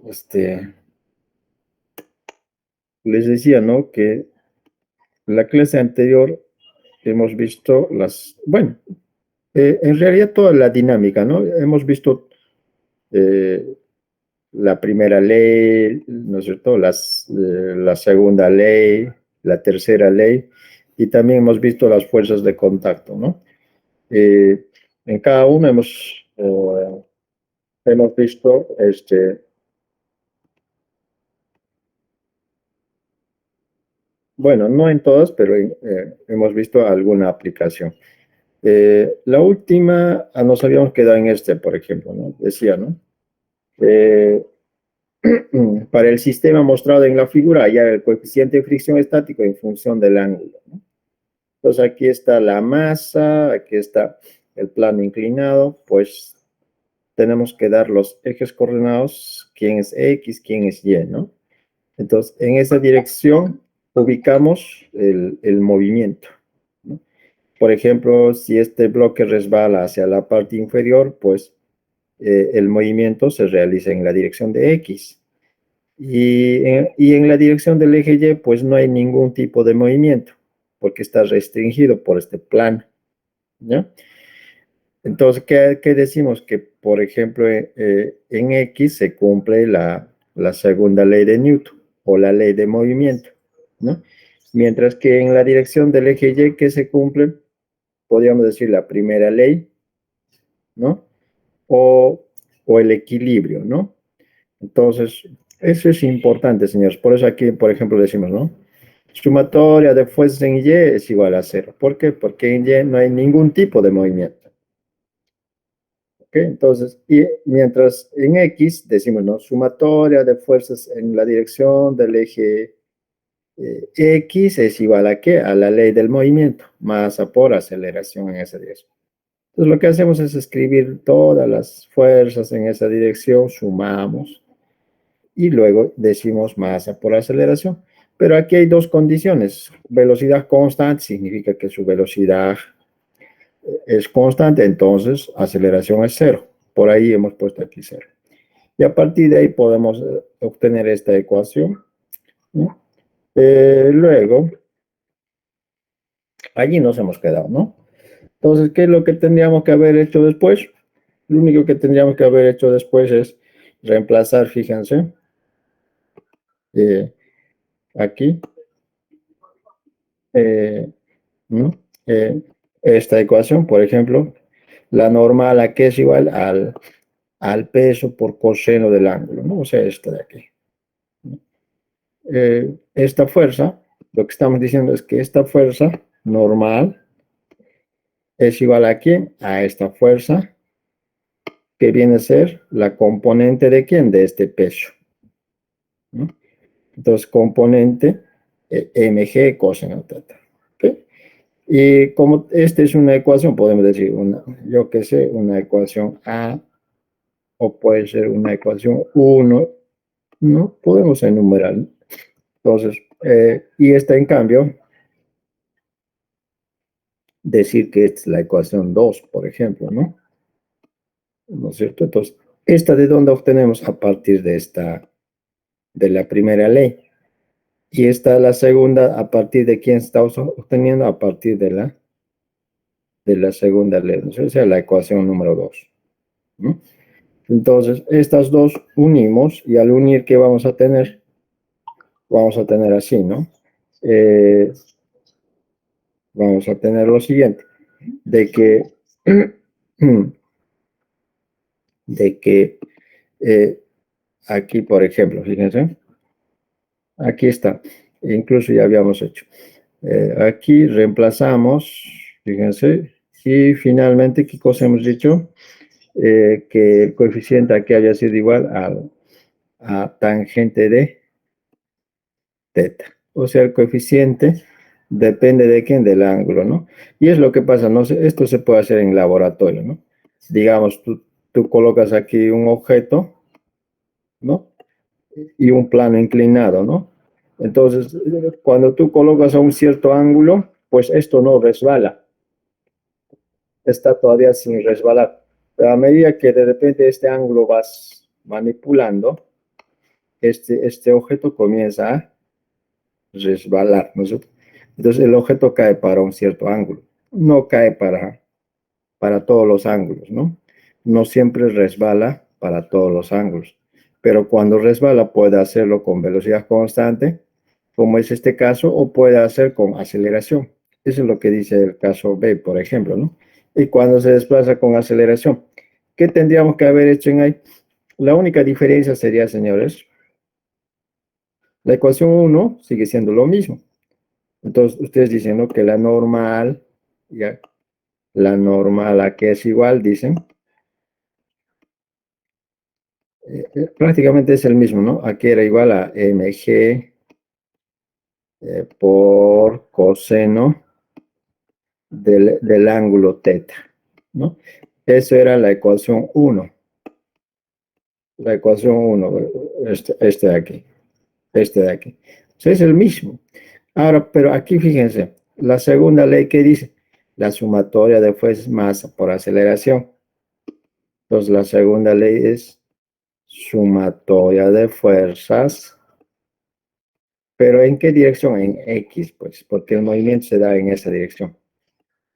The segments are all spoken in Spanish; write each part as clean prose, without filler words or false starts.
este, les decía, ¿no? Que la clase anterior hemos visto bueno, en realidad toda la dinámica, ¿no? Hemos visto eh, la primera ley, ¿no es cierto? La segunda ley, la tercera ley, y también hemos visto las fuerzas de contacto, ¿no? Eh, en cada uno hemos visto, bueno, no en todas, pero hemos visto alguna aplicación. La última, nos habíamos quedado en por ejemplo, ¿no? Decía, ¿no? Eh, para el sistema mostrado en la figura, hallar el coeficiente de fricción estático en función del ángulo, ¿no? Entonces aquí está la masa, aquí está el plano inclinado, pues tenemos que dar los ejes coordenados, quién es X, quién es Y, ¿no? Entonces, en esa dirección ubicamos el movimiento, ¿no? Por ejemplo, si este bloque resbala hacia la parte inferior, pues el movimiento se realiza en la dirección de X. Y en la dirección del eje Y, pues no hay ningún tipo de movimiento, porque está restringido por este plano, ¿ya? Entonces, ¿qué decimos? Que, por ejemplo, en X se cumple la segunda ley de Newton o la ley de movimiento, ¿no? Mientras que en la dirección del eje Y que se cumple, podríamos decir la primera ley, ¿no? O, o el equilibrio, ¿no? Entonces, eso es importante, señores. Por eso aquí, por ejemplo, decimos, ¿no? Sumatoria de fuerzas en Y es igual a cero. ¿Por qué? Porque en Y no hay ningún tipo de movimiento. ¿Ok? Entonces, y mientras en X decimos, ¿no? Sumatoria de fuerzas en la dirección del eje X es igual a ¿qué? A la ley del movimiento, masa por aceleración en esa dirección. Entonces, lo que hacemos es escribir todas las fuerzas en esa dirección, sumamos y luego decimos masa por aceleración. Pero aquí hay dos condiciones. Velocidad constante significa que su velocidad es constante, entonces aceleración es cero. Por ahí hemos puesto aquí cero. Y a partir de ahí podemos obtener esta ecuación, ¿no? Luego, allí nos hemos quedado, ¿no? Entonces, ¿qué es lo que tendríamos que haber hecho después? Lo único que tendríamos que haber hecho después es reemplazar, fíjense, eh, aquí, eh, ¿no? Esta ecuación, por ejemplo, la normal aquí es igual al peso por coseno del ángulo, ¿no? O sea, esta de aquí. Esta fuerza, lo que estamos diciendo es que esta fuerza normal es igual a quién? A esta fuerza, que viene a ser la componente de quién? De este peso, ¿no? Entonces, componente mg coseno teta. ¿Okay? Y como esta es una ecuación, podemos decir, yo qué sé, una ecuación A, o puede ser una ecuación 1, ¿no? Podemos enumerar, ¿no? Entonces, y esta en cambio, decir que esta es la ecuación 2, por ejemplo, ¿no? ¿No es cierto? Entonces, ¿esta de dónde obtenemos? A partir de de la primera ley. Y esta, la segunda, ¿a partir de quién está obteniendo? A partir de la segunda ley, ¿no? O sea, la ecuación número 2, ¿no? Entonces, estas dos unimos y al unir, ¿qué vamos a tener? Vamos a tener así, ¿no? Eh, Vamos a tener lo siguiente, de que, de que aquí, por ejemplo, fíjense, aquí está, incluso ya habíamos hecho. Aquí reemplazamos, fíjense, y finalmente, ¿qué cosa hemos dicho? Que el coeficiente aquí haya sido igual a tangente de teta. O sea, el coeficiente depende de quién, del ángulo, ¿no? Y es lo que pasa, no sé, esto se puede hacer en laboratorio, ¿no? Digamos, tú colocas aquí un objeto, ¿no? Y un plano inclinado, ¿no? Entonces, cuando tú colocas a un cierto ángulo, pues esto no resbala, está todavía sin resbalar. Pero a medida que de repente este ángulo vas manipulando, este objeto comienza a resbalar, ¿no es cierto? Entonces el objeto cae para un cierto ángulo, no cae para todos los ángulos, ¿no? No siempre resbala para todos los ángulos, pero cuando resbala puede hacerlo con velocidad constante, como es este caso, o puede hacer con aceleración. Eso es lo que dice el caso B, por ejemplo, ¿no? Y cuando se desplaza con aceleración, ¿qué tendríamos que haber hecho en ahí? La única diferencia sería, señores, la ecuación 1 sigue siendo lo mismo. Entonces, ustedes dicen, ¿no? Que la normal, ya, la normal a que es igual, dicen, prácticamente es el mismo, ¿no? Aquí era igual a mg por coseno del ángulo teta, ¿no? Eso era la ecuación 1. La ecuación 1, este de aquí, este de aquí. O es el mismo. Ahora, pero aquí fíjense, la segunda ley que dice, la sumatoria de fuerzas masa por aceleración. Entonces, la segunda ley es sumatoria de fuerzas, pero ¿en qué dirección? En X, pues, porque el movimiento se da en esa dirección.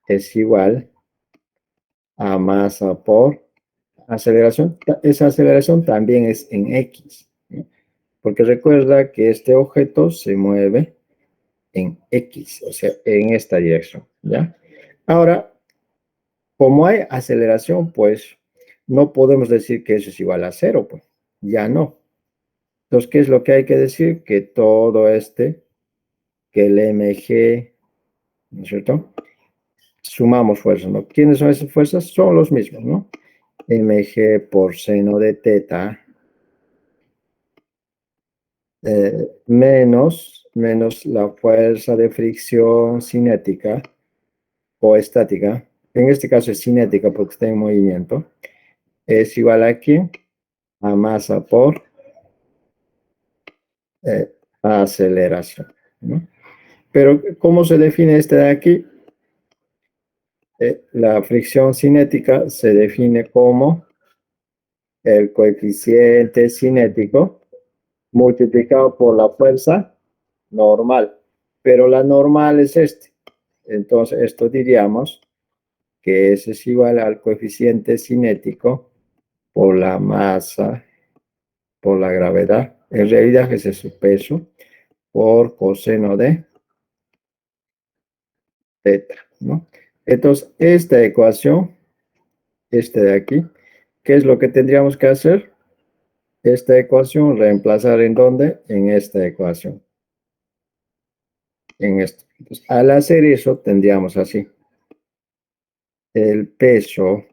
Es igual a masa por aceleración. Esa aceleración también es en X, ¿no? Porque recuerda que este objeto se mueve en X, o sea, en esta dirección, ¿ya? Ahora, como hay aceleración, pues, no podemos decir que eso es igual a cero, pues, ya no. Entonces, ¿qué es lo que hay que decir? Que todo que el mg, ¿no es cierto? Sumamos fuerzas, ¿no? ¿Quiénes son esas fuerzas? Son los mismos, ¿no? Mg por seno de teta menos la fuerza de fricción cinética o estática. En este caso es cinética porque está en movimiento. Es igual aquí a masa por aceleración, ¿no? Pero, ¿cómo se define este de aquí? La fricción cinética se define como el coeficiente cinético multiplicado por la fuerza normal. Pero la normal es este. Entonces, esto diríamos que ese es igual al coeficiente cinético por la masa, por la gravedad. En realidad ese es su peso por coseno de teta, ¿no? Entonces, esta ecuación, este de aquí, ¿qué es lo que tendríamos que hacer? Esta ecuación, reemplazar en dónde? En esta ecuación. En esto. Entonces, al hacer eso, tendríamos así. El peso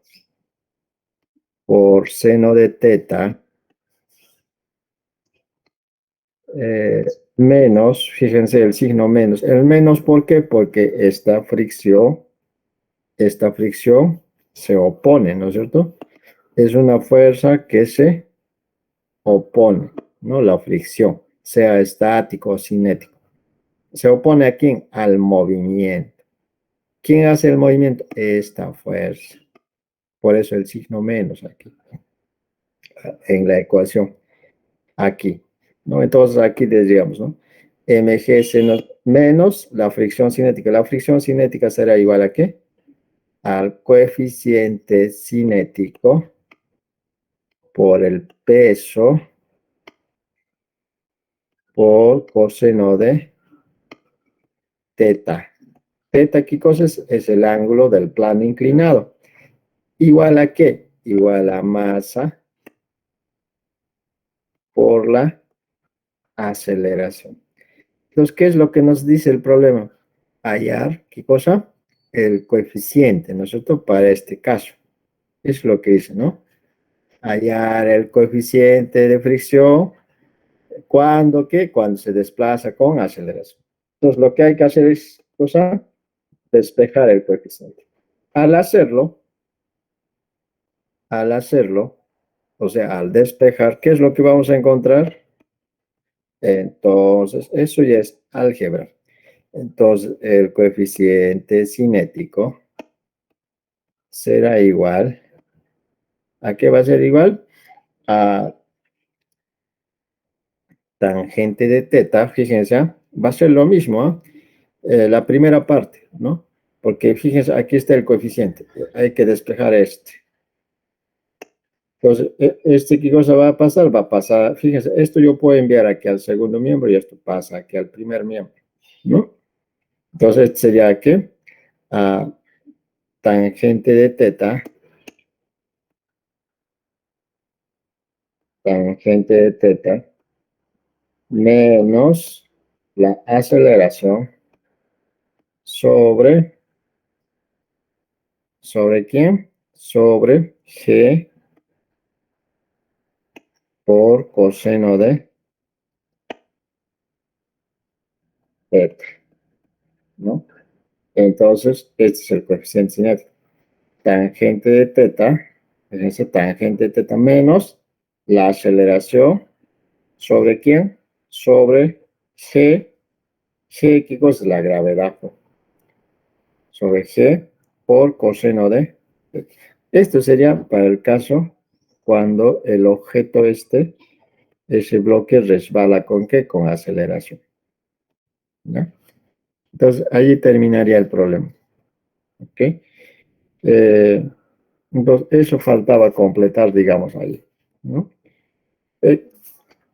por seno de teta menos, fíjense el signo menos. El menos, ¿por qué? Porque esta fricción se opone, ¿no es cierto? Es una fuerza que se opone, ¿no? La fricción, sea estático o cinético. Se opone a quién? Al movimiento. ¿Quién hace el movimiento? Esta fuerza. Por eso el signo menos aquí, en la ecuación, aquí, ¿no? Entonces aquí diríamos, ¿no? mg menos la fricción cinética. La fricción cinética será igual a ¿qué? Al coeficiente cinético por el peso por coseno de teta. Teta, ¿qué cosa es? Es el ángulo del plano inclinado. ¿Igual a qué? Igual a masa por la aceleración. Entonces, ¿qué es lo que nos dice el problema? Hallar, ¿qué cosa? El coeficiente, ¿no es cierto? Para este caso. Es lo que dice, ¿no? Hallar el coeficiente de fricción. ¿Cuándo qué? Cuando se desplaza con aceleración. Entonces, lo que hay que hacer es, cosa, despejar el coeficiente. Al hacerlo, al hacerlo, o sea, al despejar, ¿qué es lo que vamos a encontrar? Entonces, eso ya es álgebra. Entonces, el coeficiente cinético será igual. ¿A qué va a ser igual? A tangente de teta, fíjense, va a ser lo mismo, la primera parte, ¿no? Porque fíjense, aquí está el coeficiente, hay que despejar este. Entonces, ¿qué cosa va a pasar? Va a pasar, fíjense, esto yo puedo enviar aquí al segundo miembro y esto pasa aquí al primer miembro, ¿no? Entonces, sería que tangente de teta, tangente de teta, menos la aceleración ¿sobre quién? Sobre G por coseno de teta, ¿no? Entonces, este es el coeficiente cinético. Tangente de teta, fíjense, tangente de teta menos la aceleración, ¿sobre quién? Sobre G. G, ¿qué cosa es la gravedad? Sobre G por coseno de teta. Esto sería para el caso cuando el objeto ese bloque resbala ¿con qué? Con aceleración, ¿no? Entonces, ahí terminaría el problema, ¿ok? Entonces, eso faltaba completar, digamos, ahí, ¿no? Eh,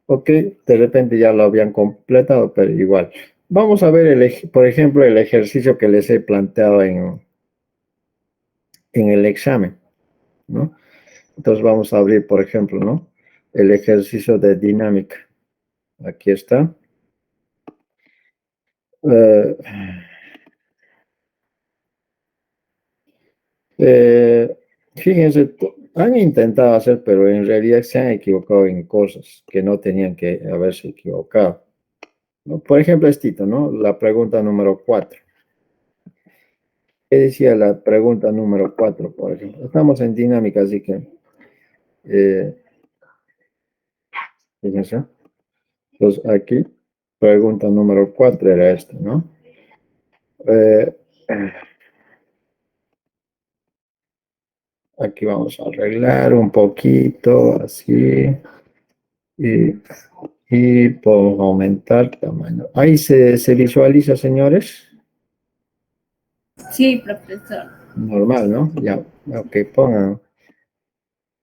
ok, de repente ya lo habían completado, pero igual. Vamos a ver, por ejemplo, el ejercicio que les he planteado en el examen, ¿no? Entonces vamos a abrir, por ejemplo, ¿no? El ejercicio de dinámica. Aquí está. Eh, eh, fíjense, han intentado hacer, pero en realidad se han equivocado en cosas que no tenían que haberse equivocado, ¿no? Por ejemplo, estito, ¿no? La pregunta número 4. ¿Qué decía la pregunta número 4, por ejemplo? Estamos en dinámica, así que, eh, fíjense. Entonces, aquí, pregunta número 4 era esta, ¿no? Eh, aquí vamos a arreglar un poquito, así, y, y podemos aumentar tamaño. Ahí se visualiza, señores. Sí, profesor. Normal, ¿no? Ya, ok, pongan.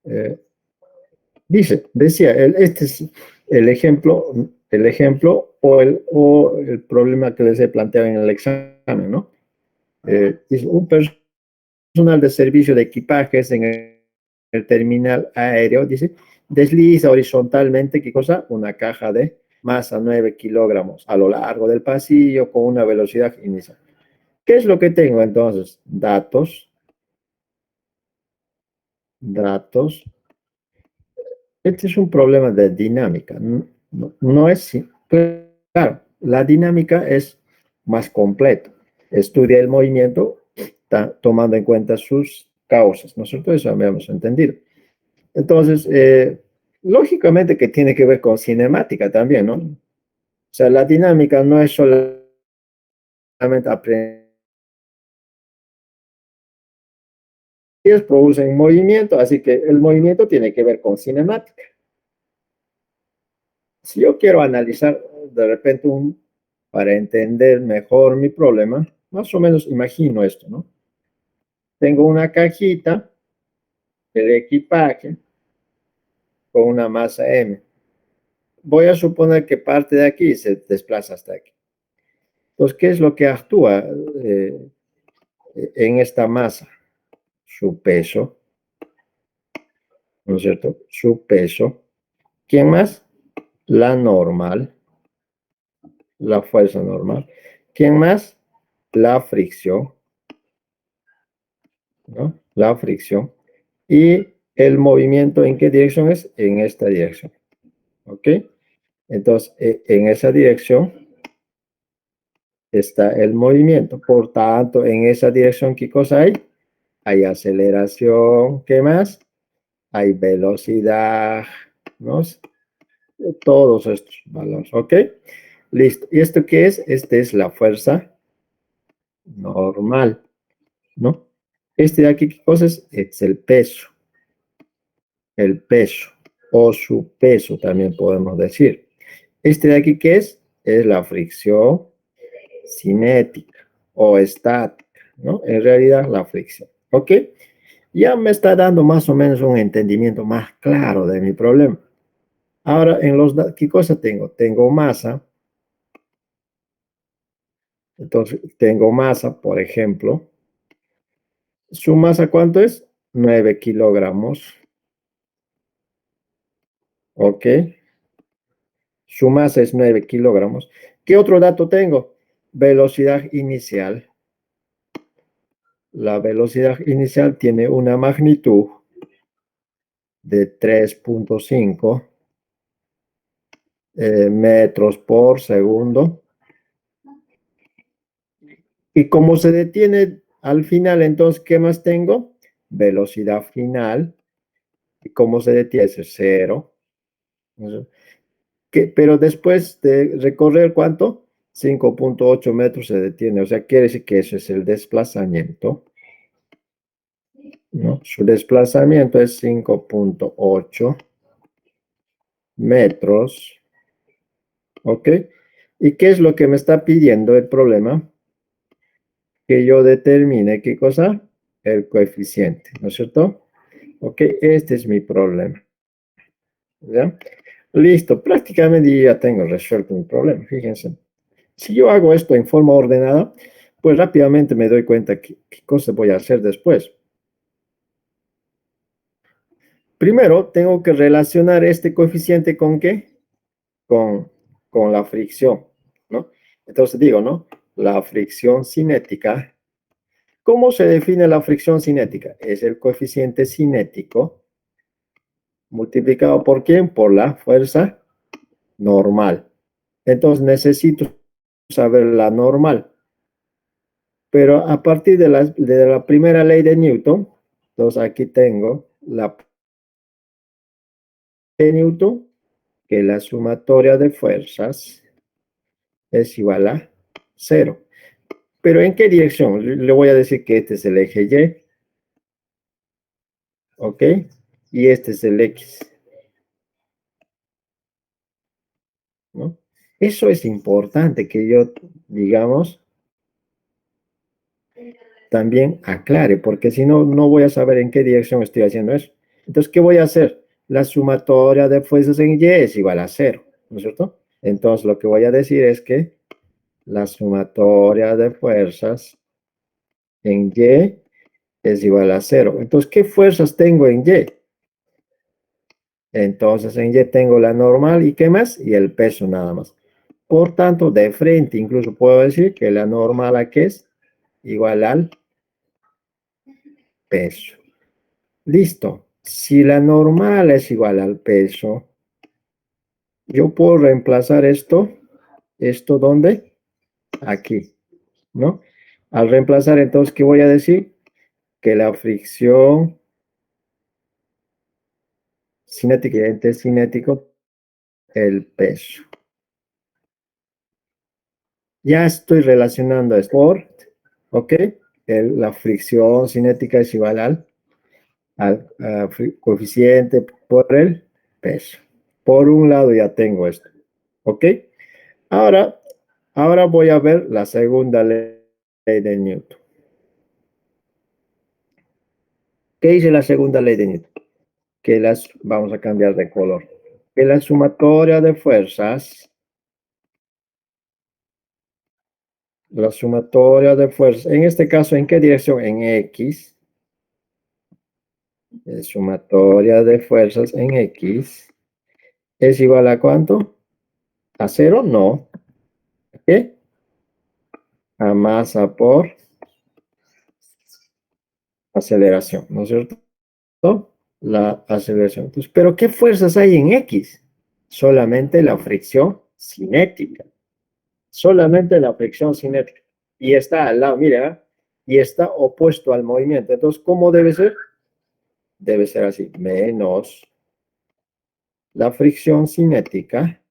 eh, decía, este es el ejemplo o el problema que les he planteado en el examen, ¿no? Dice, un personal de servicio de equipajes en el terminal aéreo, dice, desliza horizontalmente, ¿qué cosa? Una caja de masa 9 kilogramos a lo largo del pasillo con una velocidad inicial. ¿Qué es lo que tengo entonces? Datos. Este es un problema de dinámica. No es, claro, la dinámica es más completo. Estudia el movimiento tomando en cuenta sus causas. Nosotros eso habíamos entendido. Entonces, lógicamente que tiene que ver con cinemática también, ¿no? O sea, la dinámica no es solamente aprender, producen movimiento, así que el movimiento tiene que ver con cinemática. Si yo quiero analizar de repente para entender mejor mi problema, más o menos imagino esto, ¿no? Tengo una cajita de equipaje con una masa M. Voy a suponer que parte de aquí se desplaza hasta aquí. Entonces, ¿qué es lo que actúa en esta masa? Su peso, ¿no es cierto? Su peso. ¿Quién más? La normal, la fuerza normal. ¿Quién más? La fricción, ¿no? La fricción. Y el movimiento, ¿en qué dirección es? En esta dirección. ¿Ok? Entonces, en esa dirección está el movimiento. Por tanto, en esa dirección, ¿qué cosa hay? Hay aceleración. ¿Qué más? Hay velocidad, ¿no? Todos estos valores. ¿Ok? Listo. ¿Y esto qué es? Esta es la fuerza normal, ¿no? Este de aquí, ¿qué cosa es? Es el peso, o su peso también podemos decir. Este de aquí, ¿qué es? Es la fricción cinética o estática, ¿no? En realidad, la fricción. ¿Ok? Ya me está dando más o menos un entendimiento más claro de mi problema. Ahora, ¿qué cosa tengo? Tengo masa. Entonces, tengo masa, por ejemplo. ¿Su masa cuánto es? 9 kilogramos. ¿Ok? Su masa es 9 kilogramos. ¿Qué otro dato tengo? Velocidad inicial. La velocidad inicial tiene una magnitud de 3.5 metros por segundo. Y como se detiene al final, entonces, ¿qué más tengo? Velocidad final. ¿Y cómo se detiene? Es cero. Pero después de recorrer, ¿cuánto? 5.8 metros se detiene. O sea, quiere decir que eso es el desplazamiento, ¿no? Su desplazamiento es 5.8 metros. ¿Ok? ¿Y qué es lo que me está pidiendo el problema? Que yo determine, ¿qué cosa? El coeficiente, ¿no es cierto? Ok, este es mi problema. ¿Ya? Listo, prácticamente ya tengo resuelto mi problema, fíjense. Si yo hago esto en forma ordenada, pues rápidamente me doy cuenta qué cosa voy a hacer después. Primero, tengo que relacionar este coeficiente con qué? Con, con la fricción, ¿no? Entonces digo, ¿no? La fricción cinética. ¿Cómo se define la fricción cinética? Es el coeficiente cinético multiplicado por ¿quién? Por la fuerza normal. Entonces necesito saber la normal. Pero a partir de la primera ley de Newton, entonces aquí tengo la de Newton, que la sumatoria de fuerzas es igual a cero. ¿Pero en qué dirección? Le voy a decir que este es el eje Y, ¿ok? Y este es el X, ¿no? Eso es importante que yo, digamos, también aclare, porque si no, no voy a saber en qué dirección estoy haciendo eso. Entonces, ¿qué voy a hacer? La sumatoria de fuerzas en Y es igual a cero, ¿no es cierto? Entonces, lo que voy a decir es que la sumatoria de fuerzas en Y es igual a cero. Entonces, ¿qué fuerzas tengo en Y? Entonces, en Y tengo la normal y ¿qué más? Y el peso nada más. Por tanto, de frente incluso puedo decir que la normal aquí es igual al peso. Listo. Si la normal es igual al peso, yo puedo reemplazar ¿esto dónde? Aquí, ¿no? Al reemplazar, entonces, ¿qué voy a decir? Que la fricción cinética y ente cinético, el peso. Ya estoy relacionando esto ¿ok? La fricción cinética es igual al coeficiente por el peso. Por un lado ya tengo esto, ¿ok? Ahora, ahora voy a ver la segunda ley de Newton. ¿Qué dice la segunda ley de Newton? Vamos a cambiar de color. Que la sumatoria de fuerzas, en este caso, ¿en qué dirección? En X. Sumatoria de fuerzas en X es igual a ¿cuánto? ¿A cero? No. ¿Qué? A masa por aceleración, ¿no es cierto? La aceleración. Entonces, ¿pero qué fuerzas hay en X? Solamente la fricción cinética. Solamente la fricción cinética. Y está al lado, mira, y está opuesto al movimiento. Entonces, ¿cómo debe ser? Debe ser así, menos la fricción cinética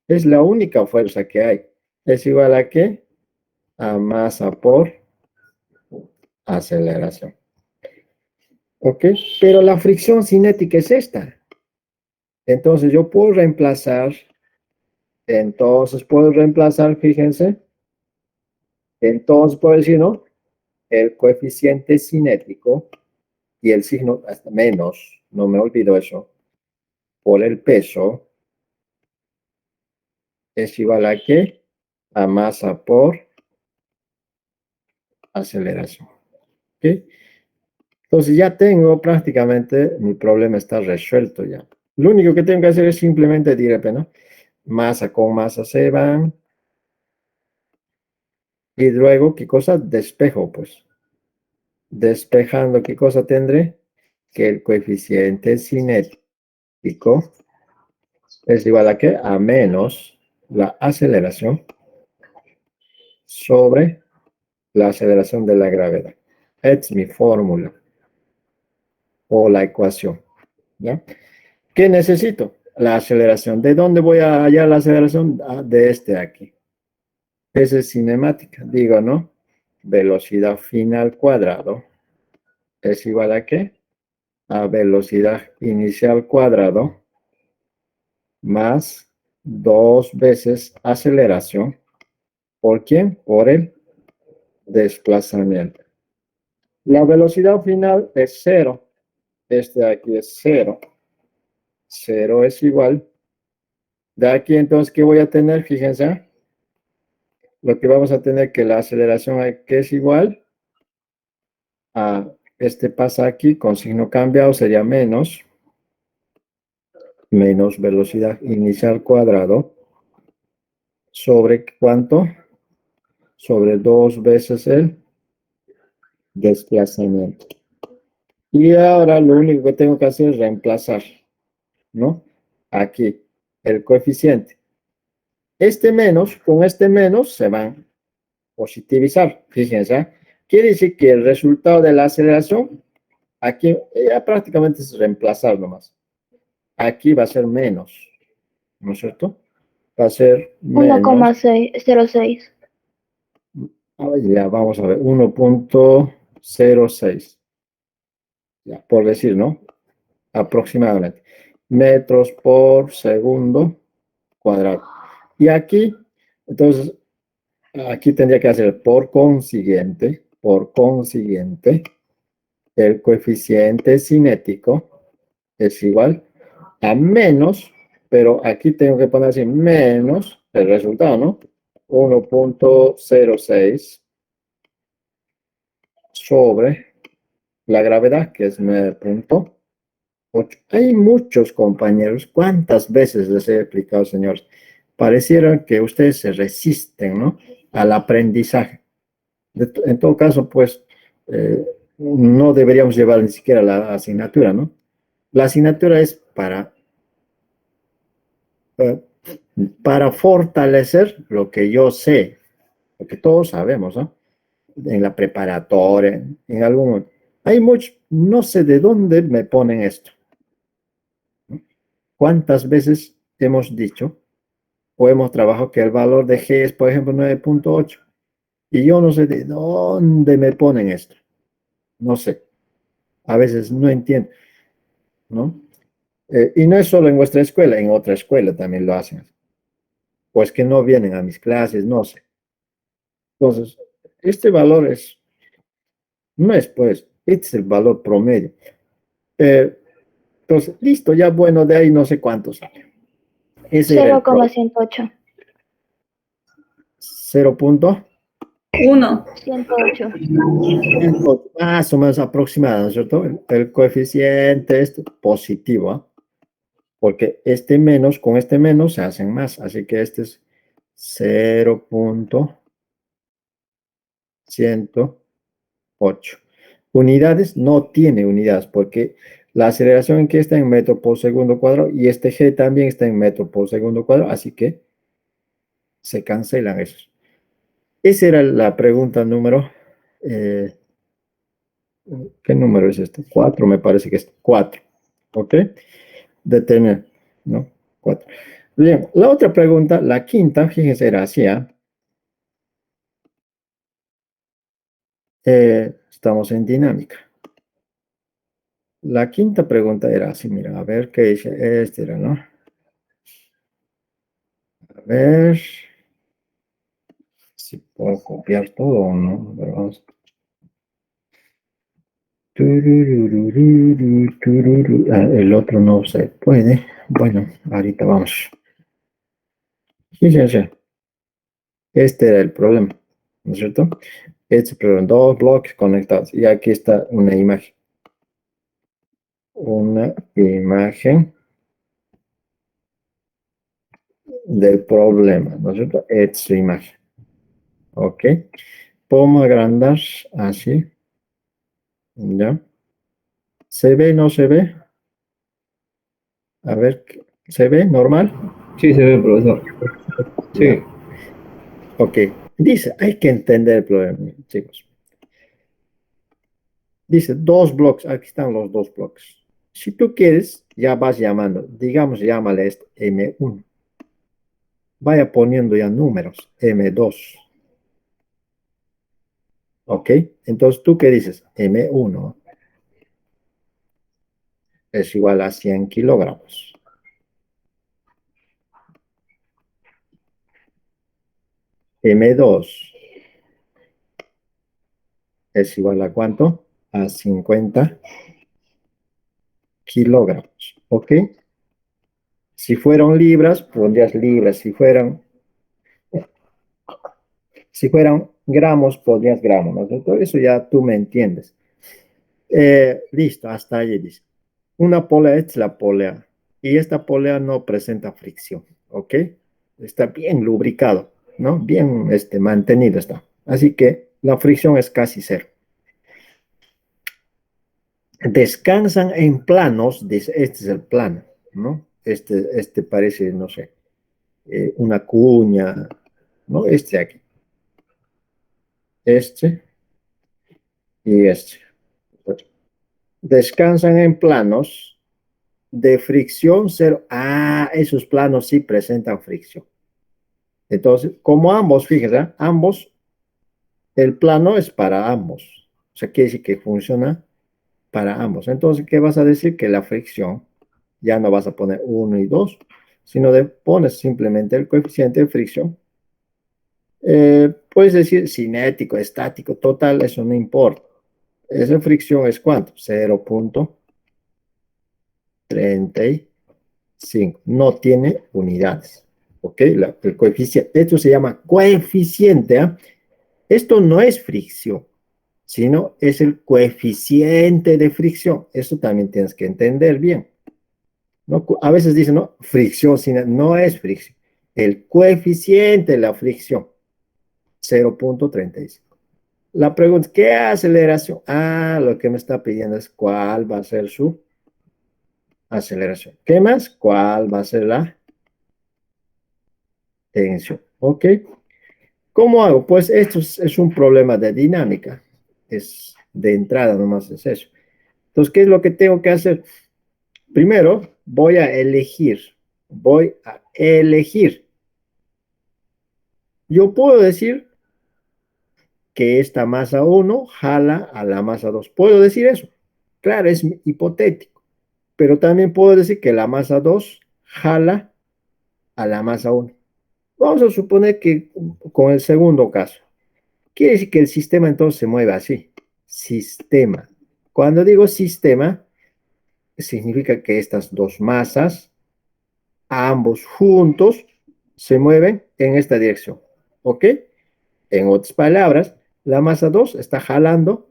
es la única fuerza que hay. ¿Es igual a qué? A masa por aceleración. ¿Ok? Pero la fricción cinética es esta. Entonces yo puedo reemplazar Entonces puedo reemplazar, fíjense, entonces puedo decir, ¿no? El coeficiente cinético y el signo hasta menos, no me olvido eso, por el peso es igual a ¿qué? A masa por aceleración. ¿Ok? Entonces ya tengo prácticamente, mi problema está resuelto ya. Lo único que tengo que hacer es simplemente decir, ¿no? Masa con masa se van. Y luego, ¿qué cosa? Despejo, pues. Despejando, ¿qué cosa tendré? Que el coeficiente cinético es igual a ¿qué? A menos la aceleración sobre la aceleración de la gravedad. Es mi fórmula o la ecuación. ¿Ya? ¿Qué necesito? La aceleración. ¿De dónde voy a hallar la aceleración? Ah, de este aquí. Esa es cinemática. Digo, ¿no? Velocidad final cuadrado es igual a ¿qué? A velocidad inicial cuadrado más 2 veces aceleración. ¿Por quién? Por el desplazamiento. La velocidad final es cero. Este de aquí es cero. Cero es igual. De aquí entonces, ¿qué voy a tener? Fíjense, lo que vamos a tener que la aceleración que es igual a este pasa aquí con signo cambiado sería menos velocidad inicial cuadrado sobre ¿cuánto? Sobre 2 veces el desplazamiento. Y ahora lo único que tengo que hacer es reemplazar, ¿no? Aquí, el coeficiente. Este menos, con este menos se van a positivizar. Fíjense, ¿eh? Quiere decir que el resultado de la aceleración, aquí ya prácticamente es reemplazar nomás. Aquí va a ser menos, ¿no es cierto? Va a ser menos. 1,06. Ya, vamos a ver, 1,06. Ya, por decir, ¿no? Aproximadamente. Metros por segundo cuadrado. Y aquí, entonces, aquí tendría que hacer por consiguiente, el coeficiente cinético es igual a menos, pero aquí tengo que poner así, menos el resultado, ¿no? 1,06 sobre la gravedad, que es 9,8. Hay muchos compañeros, ¿cuántas veces les he explicado, señores? Pareciera que ustedes se resisten, ¿no? Al aprendizaje. En todo caso, pues, no deberíamos llevar ni siquiera la asignatura, ¿no? La asignatura es eh, para fortalecer lo que yo sé, lo que todos sabemos, ¿no? En la preparatoria, en algún momento. Hay mucho, no sé de dónde me ponen esto, ¿no? ¿Cuántas veces hemos dicho o hemos trabajado que el valor de G es, por ejemplo, 9,8? Y yo no sé de dónde me ponen esto. No sé. A veces no entiendo, ¿no? Y no es solo en vuestra escuela, en otra escuela también lo hacen. Pues que no vienen a mis clases, no sé. Entonces, este valor no es pues, este es el valor promedio. Eh, entonces, listo, ya bueno, de ahí no sé cuánto sale. Ese era el problema. 0,108. 0 punto, 1. 108. más o menos aproximado, ¿no es cierto? El coeficiente es positivo, ¿ah? Porque este menos con este menos se hacen más, así que este es 0,108. Unidades no tiene unidades porque la aceleración aquí está en metro por segundo cuadrado y este G también está en metro por segundo cuadrado, así que se cancelan esos. Esa era la pregunta número, eh, ¿qué número es este? 4, me parece que es 4, ¿ok? Detener, ¿no? 4. Bien, la otra pregunta, la quinta, fíjense, era así, ¿ah? Estamos en dinámica. La quinta pregunta era así, mira, a ver qué dice, este era, ¿no? A ver si puedo copiar todo o no. Pero vamos. Tururururu, tururu. Ah, el otro no se puede. Bueno, ahorita vamos. Sí, sí, sí. Este era el problema, ¿no es cierto? Este problema, dos bloques conectados. Y aquí está una imagen. Una imagen del problema, ¿no es cierto? Esta es su imagen. Ok. Podemos agrandar así. ¿Ya? ¿Se ve? ¿No se ve? A ver, ¿se ve normal? Sí, se ve, profesor. Ya. Sí. Ok. Dice, hay que entender el problema, chicos. Dice, dos bloques. Aquí están los dos bloques. Si tú quieres, ya vas llamando. Digamos, llámale este M1. Vaya poniendo ya números. M2. ¿Ok? Entonces, ¿tú qué dices? M1 es igual a 100 kilogramos. M2 es igual a ¿cuánto? A 50 kilogramos. ¿Ok? Si fueron libras, pondrías libras. Si fueran gramos, pondrías gramos, ¿no es cierto? Eso ya tú me entiendes. Listo, hasta ahí dice. Una polea es la polea. Y esta polea no presenta fricción, ¿ok? Está bien lubricado, ¿no? Bien mantenido está. Así que la fricción es casi cero. Descansan en planos, dice, este es el plano, ¿no? Este parece, no sé, una cuña, ¿no? Este aquí, este y este. Descansan en planos de fricción cero. Ah, esos planos sí presentan fricción. Entonces, como ambos, fíjense, ambos, el plano es para ambos. O sea, quiere decir que funciona para ambos. Entonces, ¿qué vas a decir? Que la fricción, ya no vas a poner 1 y 2, sino pones simplemente el coeficiente de fricción. Puedes decir cinético, estático, total, eso no importa. Esa fricción es ¿cuánto? 0.35. No tiene unidades. ¿Ok? El coeficiente. Esto se llama coeficiente. ¿Ah? Esto no es fricción, sino es el coeficiente de fricción. Eso también tienes que entender bien. ¿No? A veces dicen, no, fricción, no es fricción. El coeficiente de la fricción, 0.35. La pregunta es, ¿qué aceleración? Ah, lo que me está pidiendo es cuál va a ser su aceleración. ¿Qué más? ¿Cuál va a ser la tensión? ¿Ok? ¿Cómo hago? Pues esto es un problema de dinámica. Es de entrada nomás es eso. Entonces, ¿qué es lo que tengo que hacer? Primero, voy a elegir. Voy a elegir. Yo puedo decir que esta masa 1 jala a la masa 2. ¿Puedo decir eso? Claro, es hipotético. Pero también puedo decir que la masa 2 jala a la masa 1. Vamos a suponer que con el segundo caso. Quiere decir que el sistema entonces se mueve así. Sistema. Cuando digo sistema, significa que estas dos masas, ambos juntos, se mueven en esta dirección. ¿Ok? En otras palabras, la masa 2 está jalando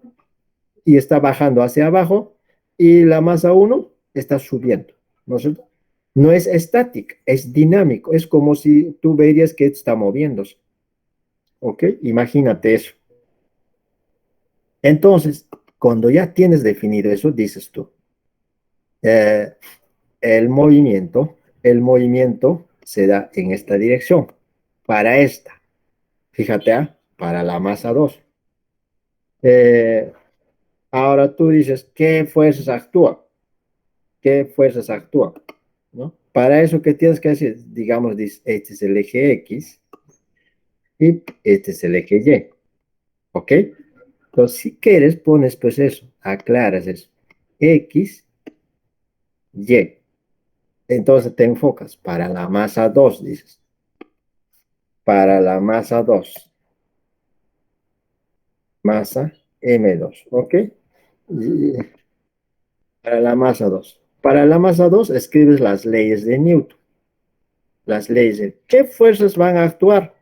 y está bajando hacia abajo y la masa 1 está subiendo. ¿No es cierto? No es estático, es dinámico. Es como si tú verías que está moviéndose. ¿Ok? Imagínate eso. Entonces, cuando ya tienes definido eso, dices tú, eh, el movimiento se da en esta dirección, para esta. Fíjate, ¿ah? Para la masa 2. Eh, ahora tú dices, ¿qué fuerzas actúan? ¿Qué fuerzas actúan? ¿No? Para eso, ¿qué tienes que hacer? Digamos, este es el eje X y este es el eje Y. ¿Ok? Entonces, si quieres, pones pues eso, aclaras eso. X, Y. Entonces te enfocas para la masa 2, dices. para la masa 2. Masa M2, ¿ok? Y para la masa 2. Para la masa 2 escribes las leyes de Newton. Las leyes de ¿qué fuerzas van a actuar?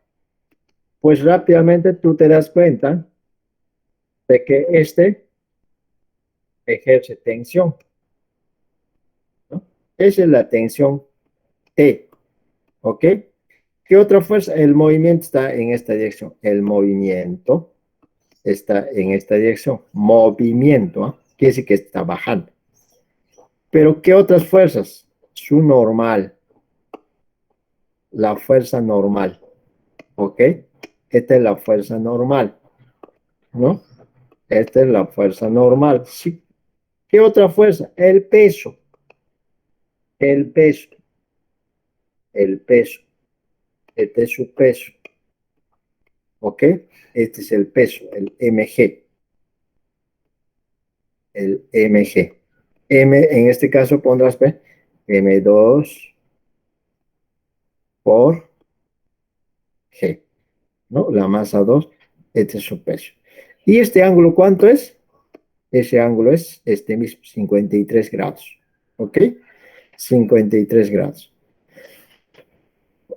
Pues rápidamente tú te das cuenta de que este ejerce tensión, ¿no? Esa es la tensión T, ¿ok? ¿Qué otra fuerza? El movimiento está en esta dirección. El movimiento está en esta dirección. Movimiento, ¿eh? Quiere decir que está bajando. Pero ¿qué otras fuerzas? Su normal. La fuerza normal, ¿ok? Esta es la fuerza normal, ¿no? Esta es la fuerza normal. Sí. ¿Qué otra fuerza? El peso. El peso. El peso. Este es su peso. ¿Ok? Este es el peso, el mg. El mg. M, en este caso pondrás P, M2 por G, ¿no? La masa 2, este es su peso. ¿Y este ángulo cuánto es? Ese ángulo es este mismo, 53 grados. ¿Ok? 53 grados.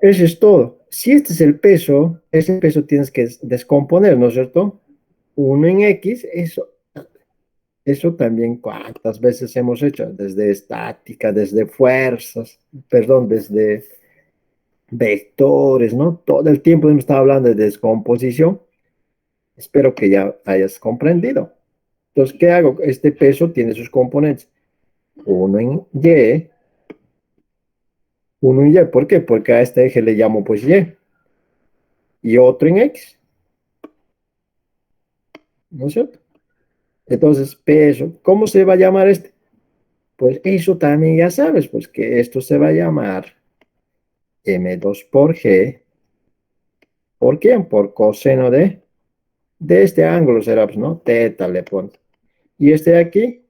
Eso es todo. Si este es el peso, ese peso tienes que descomponer, ¿no es cierto? 1 en X, eso también cuántas veces hemos hecho, desde estática, desde fuerzas, perdón, desde vectores, ¿no? Todo el tiempo hemos estado hablando de descomposición. Espero que ya hayas comprendido. Entonces, ¿qué hago? Este peso tiene sus componentes. Uno en Y, uno en Y. ¿Por qué? Porque a este eje le llamo pues Y. Y otro en X. ¿No es cierto? Entonces, peso. ¿Cómo se va a llamar este? Pues eso también ya sabes, pues que esto se va a llamar M2 por G. ¿Por quién? Por coseno de este ángulo será, pues, ¿no? Teta le pones. Y este de aquí,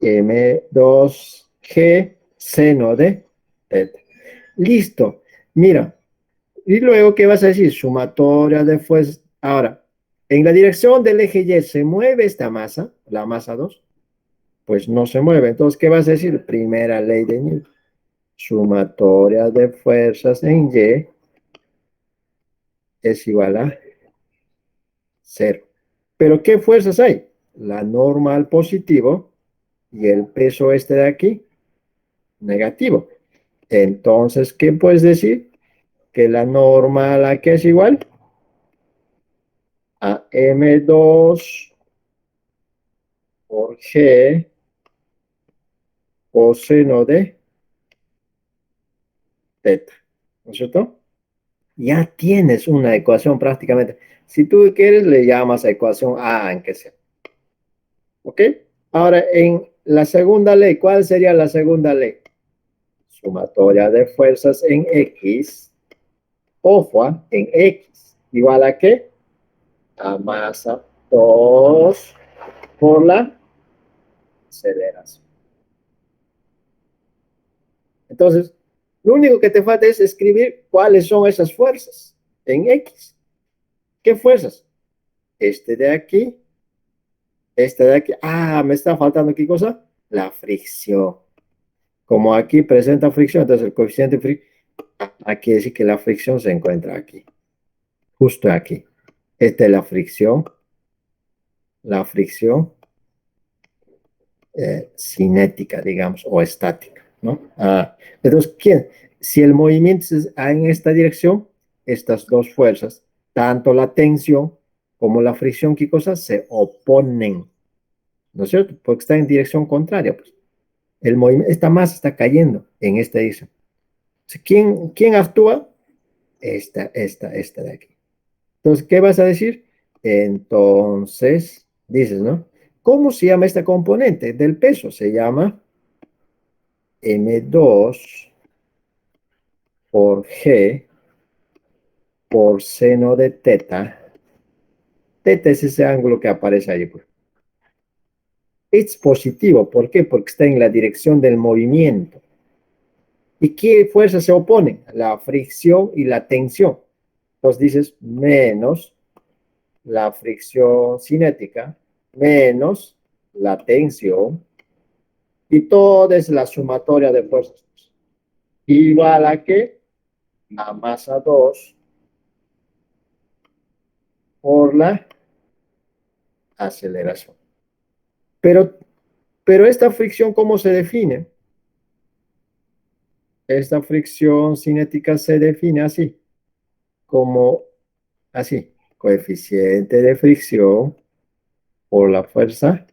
M2G seno de teta. Listo. Mira, y luego, ¿qué vas a decir? Sumatoria de fuerzas. Ahora, en la dirección del eje Y se mueve esta masa, la masa 2, pues no se mueve. Entonces, ¿qué vas a decir? Primera ley de Newton. Sumatoria de fuerzas en Y es igual a cero. Pero ¿qué fuerzas hay? La normal positivo y el peso este de aquí negativo. Entonces, ¿qué puedes decir? Que la normal aquí es igual a M2 por G coseno de teta. ¿No es cierto? Ya tienes una ecuación prácticamente. Si tú quieres, le llamas a ecuación A, aunque sea. ¿Ok? Ahora, en la segunda ley, ¿cuál sería la segunda ley? Sumatoria de fuerzas en X, ojo, en X, igual a qué? A masa 2 por la aceleración. Entonces, lo único que te falta es escribir cuáles son esas fuerzas en X. ¿Qué fuerzas? Este de aquí, este de aquí. Ah, me está faltando qué cosa? La fricción. Como aquí presenta fricción, entonces el coeficiente de fricción, aquí dice que la fricción se encuentra aquí, justo aquí. Esta es la fricción cinética, digamos, o estática, ¿no? Entonces, ¿quién? Si el movimiento es en esta dirección, estas dos fuerzas, tanto la tensión como la fricción, ¿qué cosa? Se oponen, ¿no es cierto? Porque está en dirección contraria, pues. El movimiento, esta masa está cayendo en esta dirección. ¿Quién actúa? Esta de aquí. Entonces, ¿qué vas a decir? Entonces, dices, ¿no? ¿Cómo se llama esta componente del peso? Se llama M2 por G por seno de teta. Teta es ese ángulo que aparece ahí, pues. Es positivo, ¿por qué? Porque está en la dirección del movimiento. ¿Y qué fuerzas se oponen? La fricción y la tensión. Entonces dices menos la fricción cinética menos la tensión y todo es la sumatoria de fuerzas. Igual a que la masa 2 por la aceleración. Pero, pero esta fricción, ¿cómo se define? Esta fricción cinética se define así, como así, coeficiente de fricción por la fuerza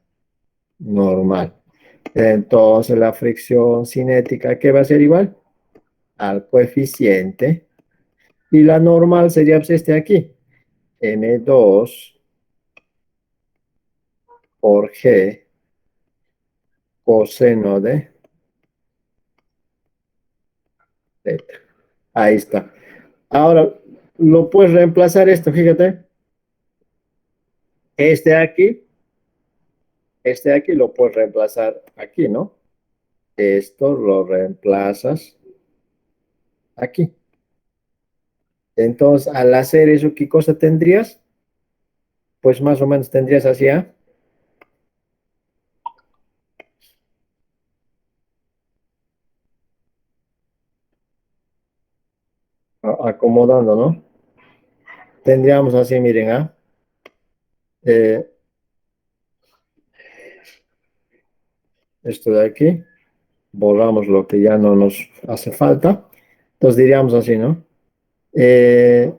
normal. Entonces la fricción cinética, ¿qué va a ser igual? Al coeficiente. Y la normal sería pues, este aquí, M2 por G coseno de teta. Ahí está. Ahora, lo puedes reemplazar esto, fíjate. Este aquí lo puedes reemplazar aquí, ¿no? Esto lo reemplazas aquí. Entonces, al hacer eso, ¿qué cosa tendrías? Pues más o menos tendrías así, ¿ah? Acomodando, ¿no? Tendríamos así, miren, ¿ah? Eh, esto de aquí, borramos lo que ya no nos hace falta. Entonces diríamos así, ¿no? Eh,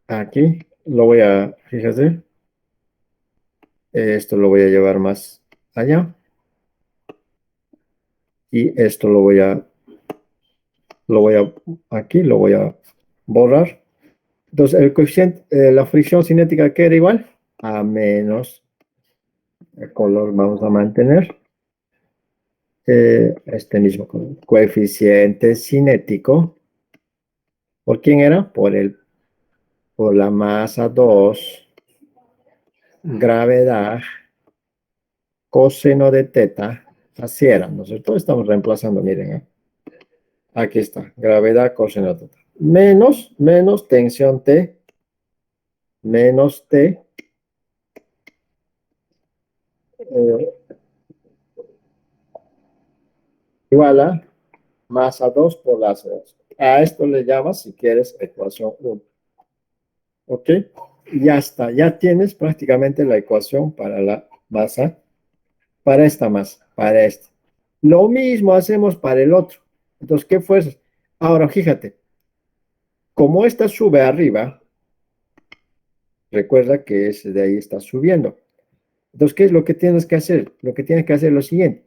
aquí lo voy a, fíjate, esto lo voy a llevar más allá. Y esto aquí lo voy a borrar. Entonces, el coeficiente, la fricción cinética, ¿qué era igual? A menos, el color vamos a mantener, este mismo color. Coeficiente cinético, ¿por quién era? Por la masa 2 gravedad, coseno de teta, así era, ¿no es cierto? Estamos reemplazando, miren, aquí está, gravedad, coseno de teta. Menos tensión T, menos T, eh, igual a masa 2 por la C2. A esto le llamas, si quieres, ecuación 1. ¿Ok? Ya está, ya tienes prácticamente la ecuación para la masa, para esta masa, para esta. Lo mismo hacemos para el otro. Entonces, ¿qué fuerzas? Ahora, fíjate, como esta sube arriba, recuerda que ese de ahí está subiendo. Entonces, ¿qué es lo que tienes que hacer? Lo que tienes que hacer es lo siguiente.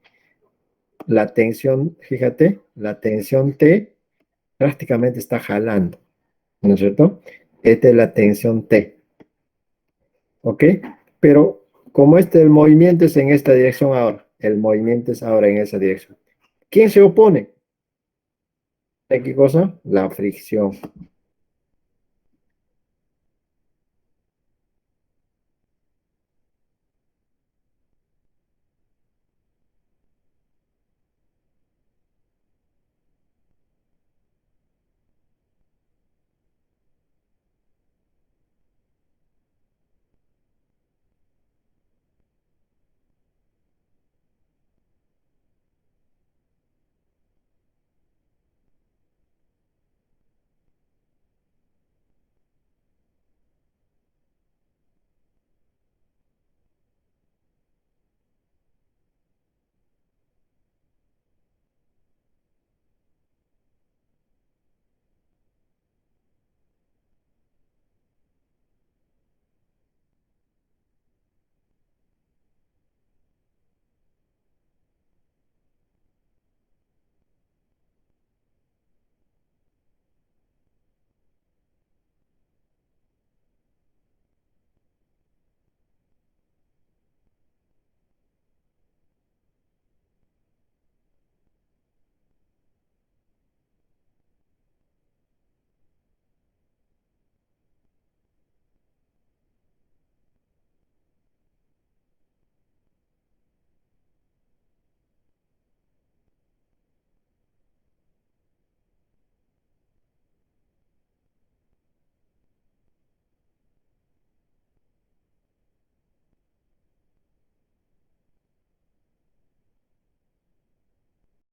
La tensión, fíjate, la tensión T prácticamente está jalando, ¿no es cierto? Esta es la tensión T, ¿ok? Pero como el movimiento es en esta dirección ahora, el movimiento es ahora en esa dirección. ¿Quién se opone? ¿De qué cosa? La fricción.